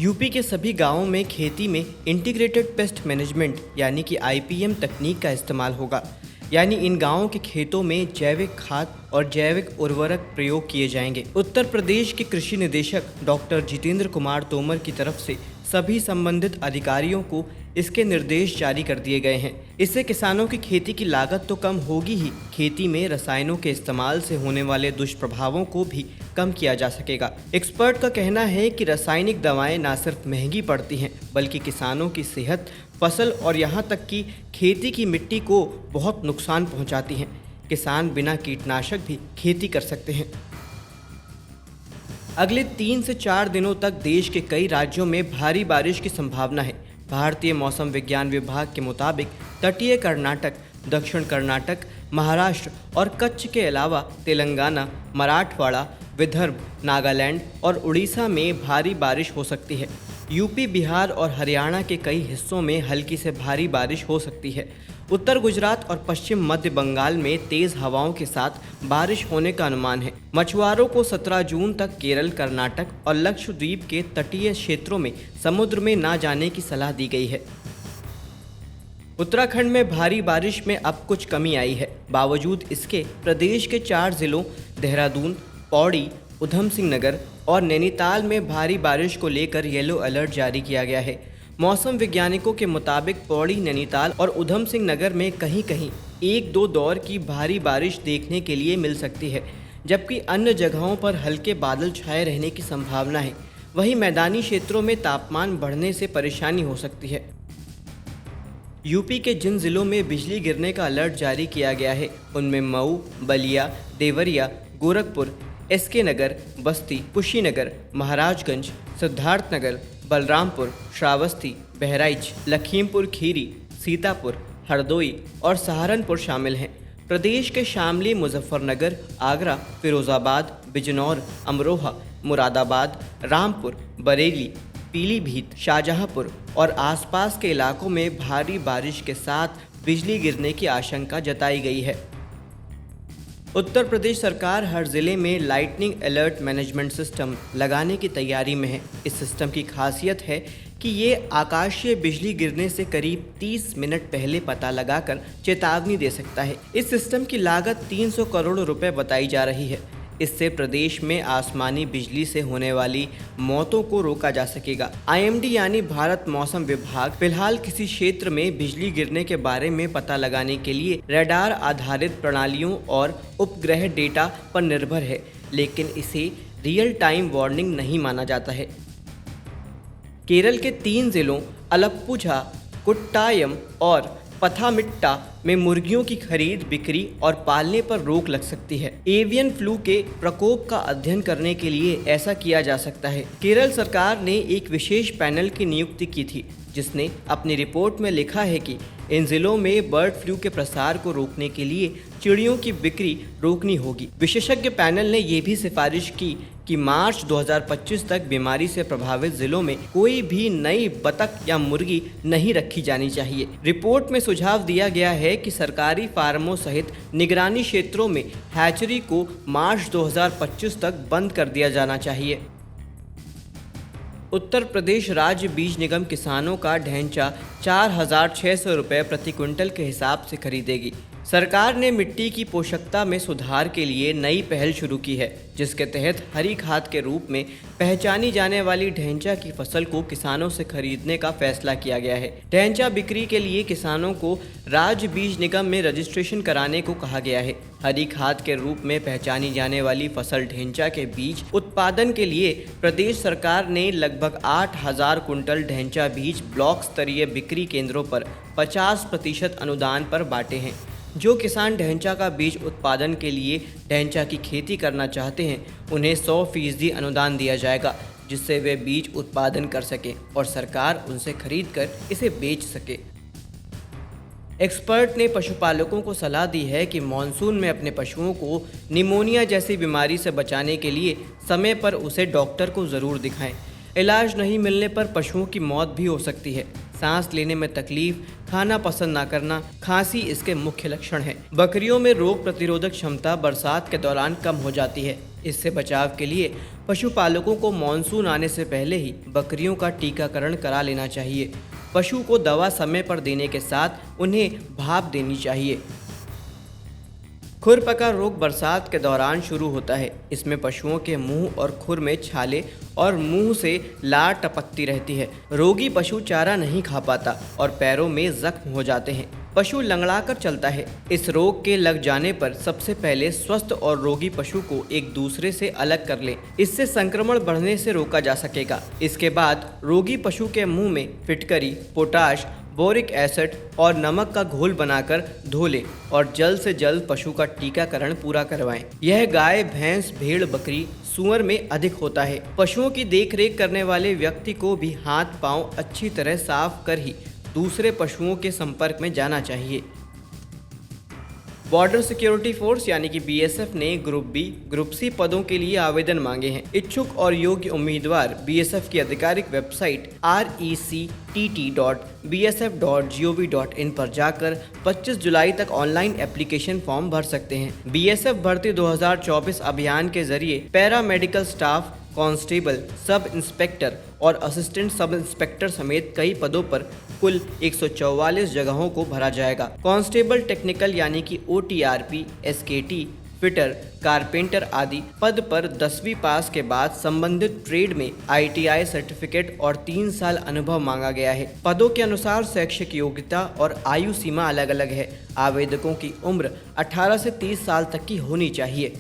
UP के सभी गांवों में खेती में इंटीग्रेटेड पेस्ट मैनेजमेंट यानी कि आईपीएम तकनीक का इस्तेमाल होगा। यानी इन गांवों के खेतों में जैविक खाद और जैविक उर्वरक प्रयोग किए जाएंगे। उत्तर प्रदेश के कृषि निदेशक डॉक्टर जितेंद्र कुमार तोमर की तरफ से सभी संबंधित अधिकारियों को इसके निर्देश जारी कर दिए गए हैं। इससे किसानों की खेती की लागत तो कम होगी ही, खेती में रसायनों के इस्तेमाल से होने वाले दुष्प्रभावों को भी कम किया जा सकेगा। एक्सपर्ट का कहना है कि रासायनिक दवाएं न सिर्फ महंगी पड़ती हैं, बल्कि किसानों की सेहत, फसल और यहाँ तक कि खेती की मिट्टी को बहुत नुकसान पहुँचाती हैं। किसान बिना कीटनाशक भी खेती कर सकते हैं। अगले 3 से 4 दिनों तक देश के कई राज्यों में भारी बारिश की संभावना है। भारतीय मौसम विज्ञान विभाग के मुताबिक तटीय कर्नाटक, दक्षिण कर्नाटक, महाराष्ट्र और कच्छ के अलावा तेलंगाना, मराठवाड़ा, विदर्भ, नागालैंड और उड़ीसा में भारी बारिश हो सकती है। यूपी, बिहार और हरियाणा के कई हिस्सों में हल्की से भारी बारिश हो सकती है। उत्तर गुजरात और पश्चिम मध्य बंगाल में तेज हवाओं के साथ बारिश होने का अनुमान है। मछुआरों को 17 जून तक केरल, कर्नाटक और लक्षद्वीप के तटीय क्षेत्रों में समुद्र में ना जाने की सलाह दी गई है। उत्तराखंड में भारी बारिश में अब कुछ कमी आई है। बावजूद इसके प्रदेश के 4 जिलों देहरादून, पौड़ी, ऊधम सिंह नगर और नैनीताल में भारी बारिश को लेकर येलो अलर्ट जारी किया गया है। मौसम वैज्ञानिकों के मुताबिक पौड़ी, नैनीताल और ऊधम सिंह नगर में कहीं कहीं 1-2 दौर की भारी बारिश देखने के लिए मिल सकती है, जबकि अन्य जगहों पर हल्के बादल छाए रहने की संभावना है। वहीं मैदानी क्षेत्रों में तापमान बढ़ने से परेशानी हो सकती है। यूपी के जिन जिलों में बिजली गिरने का अलर्ट जारी किया गया है, उनमें मऊ, बलिया, देवरिया, गोरखपुर, एसके नगर, बस्ती, कुशीनगर, महाराजगंज, सिद्धार्थनगर, बलरामपुर, श्रावस्ती, बहराइच, लखीमपुर खीरी, सीतापुर, हरदोई और सहारनपुर शामिल हैं। प्रदेश के शामली, मुजफ्फरनगर, आगरा, फिरोजाबाद, बिजनौर, अमरोहा, मुरादाबाद, रामपुर, बरेली, पीलीभीत, शाहजहांपुर और आसपास के इलाकों में भारी बारिश के साथ बिजली गिरने की आशंका जताई गई है। उत्तर प्रदेश सरकार हर जिले में लाइटनिंग अलर्ट मैनेजमेंट सिस्टम लगाने की तैयारी में है। इस सिस्टम की खासियत है कि ये आकाशीय बिजली गिरने से करीब 30 मिनट पहले पता लगाकर चेतावनी दे सकता है। इस सिस्टम की लागत 300 करोड़ रुपए बताई जा रही है। इससे प्रदेश में आसमानी बिजली से होने वाली मौतों को रोका जा सकेगा। आईएमडी यानी भारत मौसम विभाग फिलहाल किसी क्षेत्र में बिजली गिरने के बारे में पता लगाने के लिए रडार आधारित प्रणालियों और उपग्रह डेटा पर निर्भर है, लेकिन इसे रियल टाइम वार्निंग नहीं माना जाता है। केरल के 3 जिलों अलप्पुझा, कुट्टायम और पथामिट्टा में मुर्गियों की खरीद, बिक्री और पालने पर रोक लग सकती है। एवियन फ्लू के प्रकोप का अध्ययन करने के लिए ऐसा किया जा सकता है। केरल सरकार ने एक विशेष पैनल की नियुक्ति की थी, जिसने अपनी रिपोर्ट में लिखा है कि इन जिलों में बर्ड फ्लू के प्रसार को रोकने के लिए चिड़ियों की बिक्री रोकनी होगी। विशेषज्ञ पैनल ने यह भी सिफारिश की कि मार्च 2025 तक बीमारी से प्रभावित जिलों में कोई भी नई बतख या मुर्गी नहीं रखी जानी चाहिए। रिपोर्ट में सुझाव दिया गया है कि सरकारी फार्मों सहित निगरानी क्षेत्रों में हैचरी को मार्च 2025 तक बंद कर दिया जाना चाहिए। उत्तर प्रदेश राज्य बीज निगम किसानों का ढैंचा 4,600 रुपये प्रति क्विंटल के हिसाब से खरीदेगी। सरकार ने मिट्टी की पोषकता में सुधार के लिए नई पहल शुरू की है, जिसके तहत हरी खाद के रूप में पहचानी जाने वाली ढैंचा की फसल को किसानों से खरीदने का फैसला किया गया है। ढैंचा बिक्री के लिए किसानों को राज्य बीज निगम में रजिस्ट्रेशन कराने को कहा गया है। हरी खाद के रूप में पहचानी जाने वाली फसल ढैंचा के बीज उत्पादन के लिए प्रदेश सरकार ने लगभग 8,000 कुंटल ढैंचा बीज ब्लॉक स्तरीय बिक्री केंद्रों पर 50% अनुदान पर बांटे हैं। जो किसान ढैंचा का बीज उत्पादन के लिए ढैंचा की खेती करना चाहते हैं, उन्हें 100% अनुदान दिया जाएगा, जिससे वे बीज उत्पादन कर सकें और सरकार उनसे खरीदकर इसे बेच सके। एक्सपर्ट ने पशुपालकों को सलाह दी है कि मानसून में अपने पशुओं को निमोनिया जैसी बीमारी से बचाने के लिए समय पर उसे डॉक्टर को ज़रूर दिखाएं। इलाज नहीं मिलने पर पशुओं की मौत भी हो सकती है। सांस लेने में तकलीफ, खाना पसंद ना करना, खांसी इसके मुख्य लक्षण हैं। बकरियों में रोग प्रतिरोधक क्षमता बरसात के दौरान कम हो जाती है। इससे बचाव के लिए पशुपालकों को मानसून आने से पहले ही बकरियों का टीकाकरण करा लेना चाहिए। पशु को दवा समय पर देने के साथ उन्हें भाप देनी चाहिए। खुरपका रोग बरसात के दौरान शुरू होता है। इसमें पशुओं के मुंह और खुर में छाले और मुंह से लार टपकती रहती है। रोगी पशु चारा नहीं खा पाता और पैरों में जख्म हो जाते हैं। पशु लंगड़ा कर चलता है। इस रोग के लग जाने पर सबसे पहले स्वस्थ और रोगी पशु को एक दूसरे से अलग कर लें। इससे संक्रमण बढ़ने से रोका जा सकेगा। इसके बाद रोगी पशु के मुंह में फिटकरी, पोटाश, बोरिक एसिड और नमक का घोल बनाकर धो लें और जल्द से जल्द पशु का टीकाकरण पूरा करवाएं। यह गाय, भैंस, भेड़, बकरी, सूअर में अधिक होता है। पशुओं की देखरेख करने वाले व्यक्ति को भी हाथ पांव अच्छी तरह साफ कर ही दूसरे पशुओं के संपर्क में जाना चाहिए। बॉर्डर सिक्योरिटी फोर्स यानी कि बीएसएफ ने ग्रुप बी, ग्रुप सी पदों के लिए आवेदन मांगे हैं। इच्छुक और योग्य उम्मीदवार बीएसएफ की आधिकारिक वेबसाइट rectt.bsf.gov.in पर जाकर 25 जुलाई तक ऑनलाइन एप्लीकेशन फॉर्म भर सकते हैं। बीएसएफ भर्ती 2024 अभियान के जरिए paramedical staff, constable, sub inspector और असिस्टेंट सब इंस्पेक्टर समेत कई पदों पर कुल 144 जगहों को भरा जाएगा। कांस्टेबल टेक्निकल यानी कि ओटीआरपी, एसकेटी, फिटर, कारपेंटर आदि पद पर 10वीं पास के बाद संबंधित ट्रेड में आईटीआई सर्टिफिकेट और 3 साल अनुभव मांगा गया है। पदों के अनुसार शैक्षिक योग्यता और आयु सीमा अलग अलग है। आवेदकों की उम्र 18 से 30 साल तक की होनी चाहिए।